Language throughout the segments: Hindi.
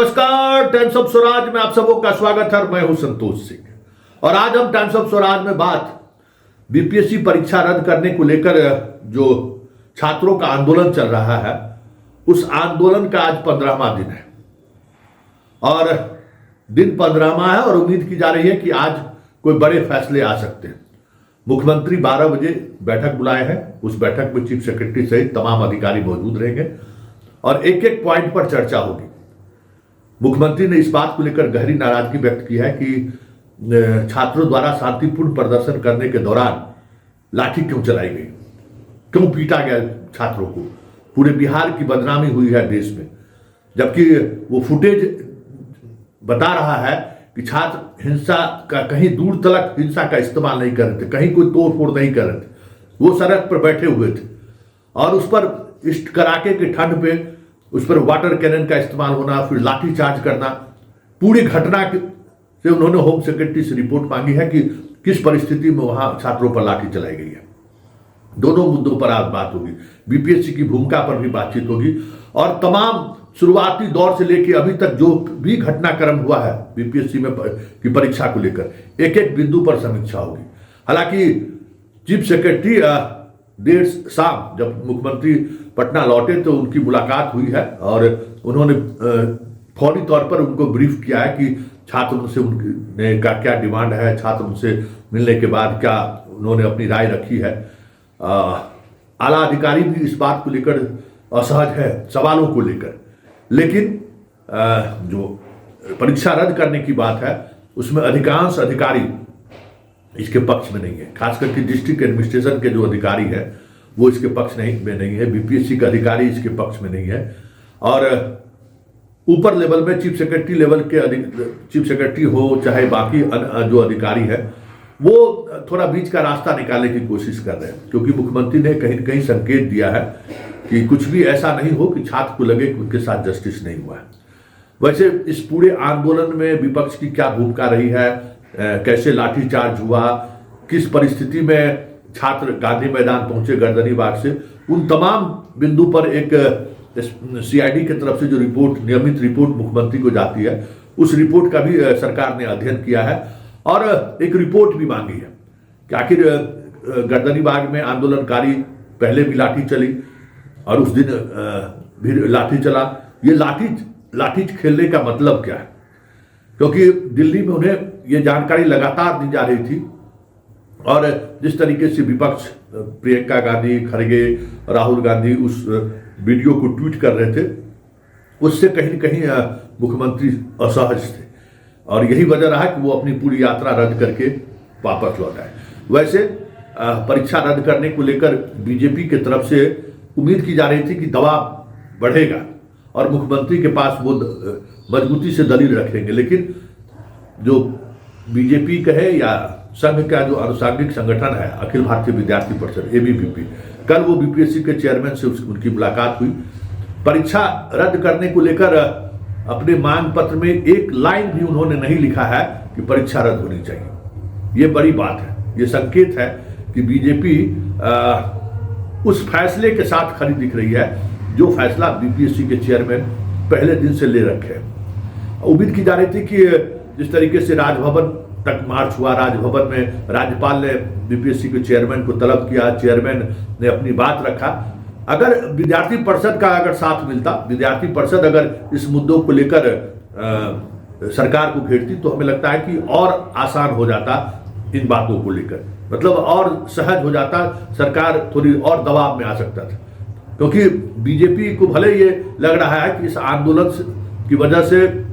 नमस्कार, टाइम्स ऑफ स्वराज में आप सबों का स्वागत है। मैं हूं संतोष सिंह और आज हम टाइम्स ऑफ स्वराज में बात बीपीएससी परीक्षा रद्द करने को लेकर जो छात्रों का आंदोलन चल रहा है उस आंदोलन का आज 15वां दिन है और दिन 15वां है और उम्मीद की जा रही है कि आज कोई बड़े फैसले आ सकते हैं। मुख्यमंत्री 12 बजे बैठक बुलाए हैं। उस बैठक में चीफ सेक्रेटरी सहित तमाम अधिकारी मौजूद रहेंगे और एक एक पॉइंट पर चर्चा होगी। मुख्यमंत्री ने इस बात को लेकर गहरी नाराजगी व्यक्त की है कि छात्रों द्वारा शांतिपूर्ण प्रदर्शन करने के दौरान लाठी क्यों चलाई गई, क्यों पीटा गया छात्रों को। पूरे बिहार की बदनामी हुई है देश में, जबकि वो फुटेज बता रहा है कि छात्र हिंसा का कहीं दूर तलक हिंसा का इस्तेमाल नहीं कर रहे थे, कहीं कोई तोड़ फोड़ नहीं कर रहे थे। वो सड़क पर बैठे हुए थे और उस पर इस कड़ाके की ठंड पे उस पर वाटर कैनन का इस्तेमाल होना, फिर लाठी चार्ज करना, पूरी घटना से उन्होंने होम सेक्रेटरी से रिपोर्ट मांगी है कि किस परिस्थिति में वहां छात्रों पर लाठी चलाई गई है। दोनों मुद्दों पर आज बात होगी, बीपीएससी की भूमिका पर भी बातचीत होगी और तमाम शुरुआती दौर से लेकर अभी तक जो भी घटनाक्रम हुआ है बीपीएससी में की परीक्षा को लेकर एक एक बिंदु पर समीक्षा होगी। हालांकि चीफ सेक्रेटरी देर शाम जब मुख्यमंत्री पटना लौटे तो उनकी मुलाकात हुई है और उन्होंने फौरी तौर पर उनको ब्रीफ किया है कि छात्र उनसे उनने का क्या डिमांड है, छात्र उनसे मिलने के बाद क्या उन्होंने अपनी राय रखी है। आला अधिकारी भी इस बात को लेकर असहज है सवालों को लेकर, लेकिन जो परीक्षा रद्द करने की बात है उसमें अधिकांश अधिकारी इसके पक्ष में नहीं है। खास करके डिस्ट्रिक्ट एडमिनिस्ट्रेशन के जो अधिकारी है वो इसके पक्ष में नहीं है, बीपीएससी का अधिकारी इसके पक्ष में नहीं है और ऊपर लेवल में चीफ सेक्रेटरी लेवल के चीफ सेक्रेटरी हो चाहे बाकी जो अधिकारी है वो थोड़ा बीच का रास्ता निकालने की कोशिश कर रहे हैं, क्योंकि मुख्यमंत्री ने कहीं कहीं संकेत दिया है कि कुछ भी ऐसा नहीं हो कि छात्र को लगे कि उनके साथ जस्टिस नहीं हुआ है। वैसे इस पूरे आंदोलन में विपक्ष की क्या भूमिका रही है, कैसे लाठीचार्ज हुआ, किस परिस्थिति में छात्र गांधी मैदान पहुंचे गर्दनी बाग से, उन तमाम बिंदु पर एक सीआईडी की तरफ से जो रिपोर्ट नियमित रिपोर्ट मुख्यमंत्री को जाती है उस रिपोर्ट का भी सरकार ने अध्ययन किया है और एक रिपोर्ट भी मांगी है कि आखिर गर्दनी बाग में आंदोलनकारी पहले भी लाठी चली और उस दिन भी लाठी चला। ये लाठी खेलने का मतलब क्या है, क्योंकि दिल्ली में उन्हें ये जानकारी लगातार दी जा रही थी और जिस तरीके से विपक्ष प्रियंका गांधी, खड़गे, राहुल गांधी उस वीडियो को ट्वीट कर रहे थे उससे कहीं न कहीं मुख्यमंत्री असहज थे और यही वजह रहा कि वो अपनी पूरी यात्रा रद्द करके वापस लौट आए। वैसे परीक्षा रद्द करने को लेकर बीजेपी की तरफ से उम्मीद की जा रही थी कि दबाव बढ़ेगा और मुख्यमंत्री के पास वो मजबूती से दलील रखेंगे, लेकिन जो बीजेपी कहे या संघ का जो अनुसांगिक संगठन है अखिल भारतीय विद्यार्थी परिषद एबीवीपी, कल वो बीपीएससी के चेयरमैन से उनकी मुलाकात हुई। परीक्षा रद्द करने को लेकर अपने मांग पत्र में एक लाइन भी उन्होंने नहीं लिखा है कि परीक्षा रद्द होनी चाहिए। ये बड़ी बात है, ये संकेत है कि बीजेपी उस फैसले के साथ खड़ी दिख रही है जो फैसला बीपीएससी के चेयरमैन पहले दिन से ले रखे हैं। उम्मीद की जा रही थी कि जिस तरीके से राजभवन तक मार्च हुआ, राजभवन में राज्यपाल ने बीपीएससी के चेयरमैन को तलब किया, चेयरमैन ने अपनी बात रखा। अगर विद्यार्थी परिषद का अगर साथ मिलता, विद्यार्थी परिषद अगर इस मुद्दों को लेकर सरकार को घेरती तो हमें लगता है कि और आसान हो जाता इन बातों को लेकर, मतलब और सहज हो जाता, सरकार थोड़ी और दबाव में आ सकता था। क्योंकि बीजेपी को भले ये लग रहा है कि इस आंदोलन की वजह से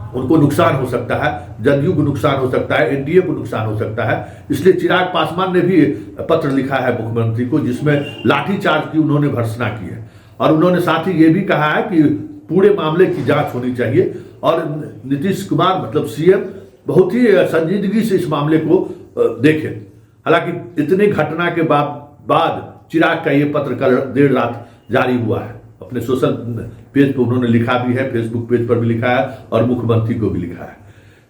उनको नुकसान हो सकता है, जदयू को नुकसान हो सकता है, एनडीए को नुकसान हो सकता है, इसलिए चिराग पासवान ने भी पत्र लिखा है मुख्यमंत्री को जिसमें लाठीचार्ज की उन्होंने भर्त्सना की है और उन्होंने साथ ही ये भी कहा है कि पूरे मामले की जांच होनी चाहिए और नीतीश कुमार मतलब सीएम बहुत ही संजीदगी से इस मामले को देखें। हालांकि इतने घटना के बाद चिराग का ये पत्र कल देर रात जारी हुआ है, अपने सोशल पेज पर उन्होंने लिखा भी है, फेसबुक पेज पर भी लिखा है और मुख्यमंत्री को भी लिखा है।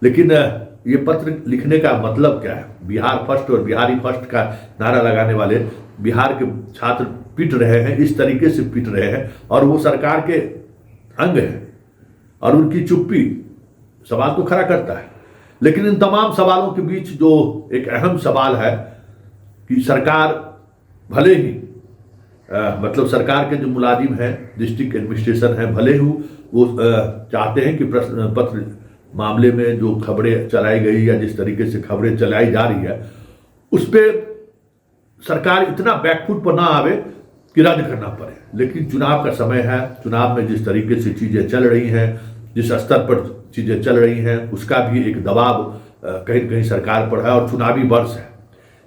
लेकिन ये पत्र लिखने का मतलब क्या है? बिहार फर्स्ट और बिहारी फर्स्ट का नारा लगाने वाले बिहार के छात्र पिट रहे हैं, इस तरीके से पिट रहे हैं और वो सरकार के अंग हैं और उनकी चुप्पी सवाल तो खड़ा करता है। लेकिन इन तमाम सवालों के बीच जो एक अहम सवाल है कि सरकार भले ही मतलब सरकार के जो मुलाजिम हैं, डिस्ट्रिक्ट एडमिनिस्ट्रेशन है, भले ही वो चाहते हैं कि प्रश्न पत्र मामले में जो खबरें चलाई गई या जिस तरीके से खबरें चलाई जा रही है उस पर सरकार इतना बैकफुट पर ना आवे कि रद्द करना पड़े। लेकिन चुनाव का समय है, चुनाव में जिस तरीके से चीजें चल रही हैं, जिस स्तर पर चीजें चल रही हैं, उसका भी एक दबाव कहीं न कहीं सरकार पर है और चुनावी वर्ष है।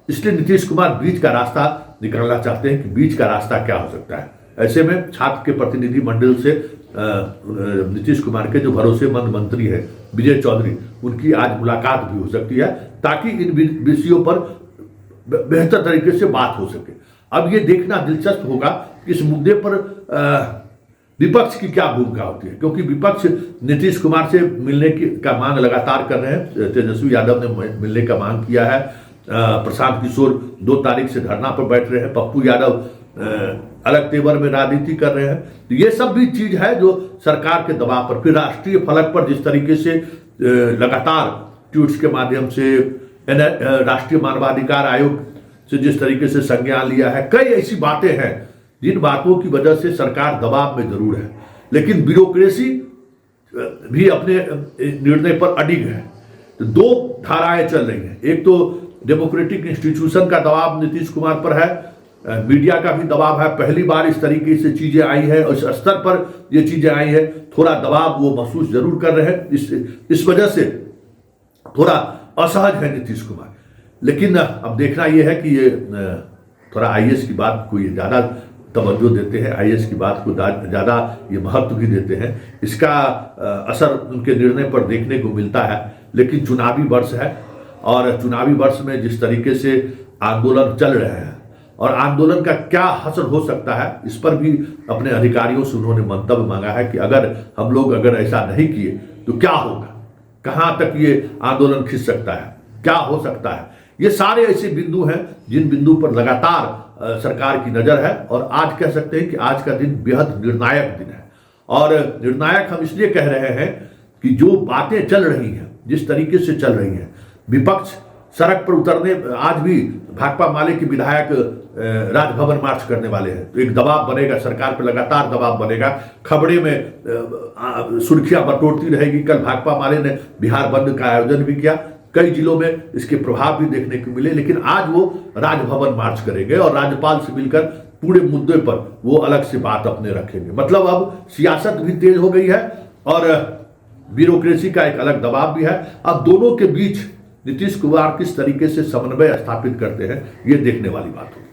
इसलिए नीतीश कुमार बीच का रास्ता निकालना चाहते हैं कि बीच का रास्ता क्या हो सकता है। ऐसे में छात्र के प्रतिनिधि मंडल से नीतीश कुमार के जो भरोसेमंद मंत्री है विजय चौधरी, उनकी आज मुलाकात भी हो सकती है ताकि इन विषयों पर बेहतर तरीके से बात हो सके। अब ये देखना दिलचस्प होगा कि इस मुद्दे पर विपक्ष की क्या भूमिका होती है, क्योंकि विपक्ष नीतीश कुमार से मिलने की का मांग लगातार कर रहे हैं। तेजस्वी यादव ने मिलने का मांग किया है, प्रशांत किशोर 2 तारीख से धरना पर बैठ रहे हैं, पप्पू यादव अलग तेवर में राजनीति कर रहे हैं। तो ये सब भी चीज है जो सरकार के दबाव पर, फिर राष्ट्रीय फलक पर जिस तरीके से लगातार ट्वीट्स के माध्यम से राष्ट्रीय मानवाधिकार आयोग से जिस तरीके से संज्ञान लिया है, कई ऐसी बातें हैं जिन बातों की वजह से सरकार दबाव में जरूर है, लेकिन ब्यूरोक्रेसी भी अपने निर्णय पर अडिग है। तो 2 धाराएं चल रही हैं, एक तो डेमोक्रेटिक इंस्टीट्यूशन का दबाव नीतीश कुमार पर है, मीडिया का भी दबाव है। पहली बार इस तरीके से चीजें आई है और इस स्तर पर ये चीजें आई है, थोड़ा दबाव वो महसूस जरूर कर रहे हैं। इस वजह से थोड़ा असहज है नीतीश कुमार। लेकिन अब देखना यह है कि ये थोड़ा आईएएस की बात को ये ज्यादा तवज्जो देते हैं, आईएएस की बात को ज्यादा ये महत्व भी देते हैं। इसका असर उनके निर्णय पर देखने को मिलता है। लेकिन चुनावी वर्ष है और चुनावी वर्ष में जिस तरीके से आंदोलन चल रहे हैं और आंदोलन का क्या असर हो सकता है, इस पर भी अपने अधिकारियों से उन्होंने मंतव्य मांगा है कि अगर हम लोग ऐसा नहीं किए तो क्या होगा, कहां तक ये आंदोलन खिंच सकता है, क्या हो सकता है। ये सारे ऐसे बिंदु हैं जिन बिंदु पर लगातार सरकार की नजर है और आज कह सकते हैं कि आज का दिन बेहद निर्णायक दिन है। और निर्णायक हम इसलिए कह रहे हैं कि जो बातें चल रही हैं, जिस तरीके से चल रही हैं, विपक्ष सड़क पर उतरने, आज भी भाकपा माले के विधायक राजभवन मार्च करने वाले हैं। तो एक दबाव बनेगा, सरकार पर लगातार दबाव बनेगा, खबरें में सुर्खियां बटोरती रहेगी। कल भाकपा माले ने बिहार बंद का आयोजन भी किया, कई जिलों में इसके प्रभाव भी देखने को मिले, लेकिन आज वो राजभवन मार्च करेंगे और राज्यपाल से मिलकर पूरे मुद्दे पर वो अलग से बात अपने रखेंगे। मतलब अब सियासत भी तेज हो गई है और ब्यूरोक्रेसी का एक अलग दबाव भी है। अब दोनों के बीच नीतीश कुमार किस तरीके से समन्वय स्थापित करते हैं, ये देखने वाली बात होगी।